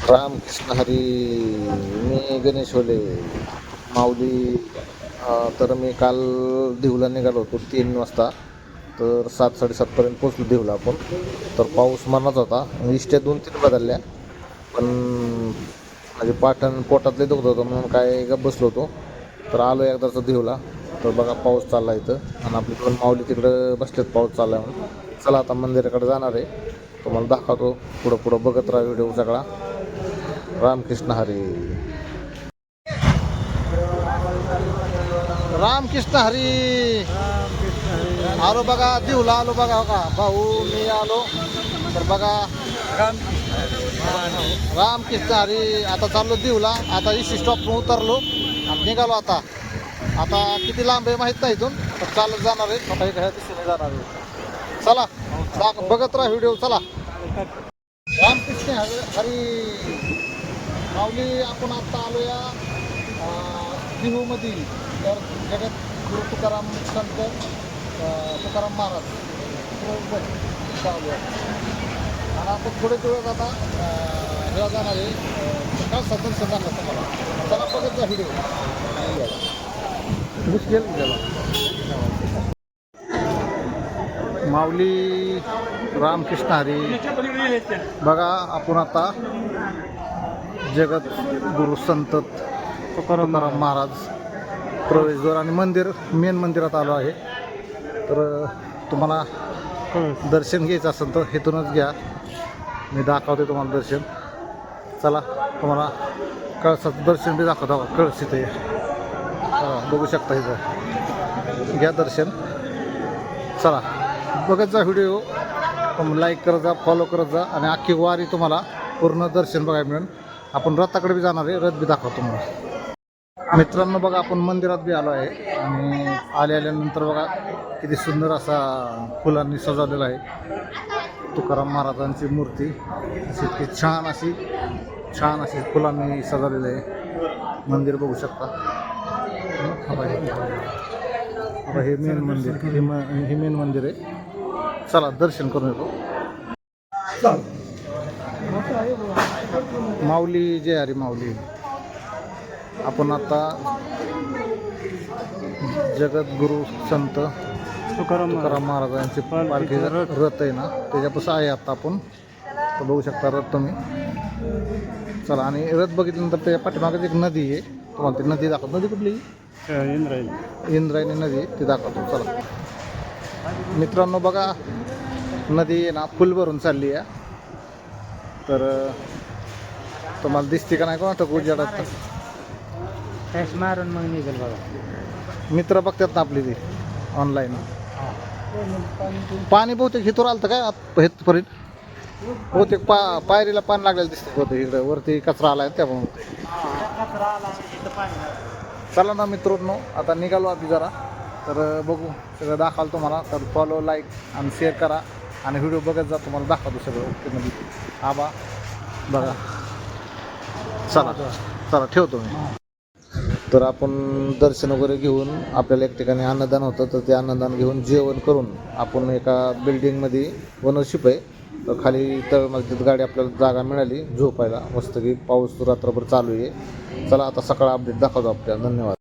रामकृष्ण हरी. मी गणेश होले माऊली. तर मी काल देहूला निघालो होतो 3 वाजता. तर 7-7:30पर्यंत पोचलो देहूला आपण. तर पाऊस मरणाच होता. इष्ट्या 2-3 बदलल्या, पण माझे पाटण पोटातले दुखत होतं म्हणून काय गप्प बसलो होतो. तर आलो एकदाचं देहूला. तर बघा पाऊस चालला इथं, आणि आपली 2 माऊली तिकडं बसलेत पाऊस चालला म्हणून. चला आता मंदिराकडे जाणार आहे, तुम्हाला दाखवतो. पुढं पुढं बघत राहा व्हिडिओ सगळा. रामकृष्ण हरी. रामकृष्ण हरी. आलो बघा देऊला, आलो बघा. हो का भाऊ, मी आलो. तर बघा रामकृष्ण हरी. आता चाललो देऊला. आता इशी स्टॉप उतरलो आणि निघालो. आता किती लांब आहे माहीत नाही इथून, तर चालत जाणार आहे. आता ह्या दिशेने जाणार आहे. चला बघत राहा व्हिडिओ. चला. रामकृष्ण हरी माऊली. आपण आता आलो या देहूमध्ये. तर जगत गुरु तुकाराम संत तुकाराम महाराज चालू आहे. आणि आपण पुढे दिवस आता ह्याला जाणार आहे. काय सदन सदांना तुम्हाला. चला बघत जा व्हिडिओ. माऊली. रामकृष्ण हरी. बघा आपण आता जगत गुरु संत तुकाराम महाराज प्रवेशद्वार आणि मेन मंदिरात आलो आहे. तर तुम्हाला दर्शन घ्यायचं असेल तर इथूनच घ्या. मी दाखवते तुम्हाला दर्शन. चला तुम्हाला कळसाचं दर्शन बी दाखवतो. कळस इथे बघू शकता. इथं घ्या दर्शन. चला बघत जा व्हिडिओ. लाईक करत जा, फॉलो करत जा, आणि अख्खी वारी तुम्हाला पूर्ण दर्शन बघायला मिळेल. आपण रथाकडे बी जाणार आहे, रथ बी दाखवतो तुम्हाला. मित्रांनो बघा आपण मंदिरात बी आलो आहे, आणि आल्यानंतर बघा किती सुंदर असा फुलांनी सजवलेला आहे तुकाराम महाराजांची मूर्ती. इतकी छान अशी फुलांनी सजवलेलं आहे मंदिर. बघू शकता. हे मेन मंदिर, हे मेन मंदिर आहे. चला दर्शन करून येतो. माऊली. जय हरी माऊली. आपण आता जगद्गुरु संत तुकाराम महाराजांचे पालखी रथ आहे ना, त्याच्यापासून आहे आता आपण. तर बघू शकता रथ तुम्ही. चला, आणि रथ बघितल्यानंतर त्याच्या पाठीमागे एक नदी आहे. तुम्हाला ती नदी दाखवतो. नदी कुठली? इंद्रायणी नदी, ती दाखवतो. चला मित्रांनो बघा, नदी आहे ना फुल भरून चालली आहे. तर तुम्हाला दिसते का नाही कोणा उजेडात मारून मग निघेल बघा. मित्र बघतात ना आपली ती ऑनलाईन. पाणी बहुतेक हिथून आलं तर काय हेतपर्यंत बहुतेक पायरीला पाणी लागलेलं दिसतं. बहुतेक इकडे वरती कचरा आलाय त्यामुळे. चला ना मित्रांनो, आता निघालो आधी जरा. तर बघू, सगळं दाखवाल तुम्हाला. तर फॉलो, लाईक आणि शेअर करा, आणि व्हिडिओ बघत जा. तुम्हाला दाखवतो सगळं मध्ये. आबा बघा. चला ठेवतो मी. तर आपण दर्शन वगैरे घेऊन, आपल्याला एक ठिकाणी अन्नदान होतं, तर ते अन्नदान घेऊन जेवण करून आपण एका बिल्डिंगमध्ये, ओनरशिप आहे, तर खाली तळमजलीत गाडी आपल्याला जागा मिळाली झोपायला मस्त की. पाऊस रात्रभर चालू आहे. चला आता सकाळ अपडेट दाखवतो आपल्याला. धन्यवाद.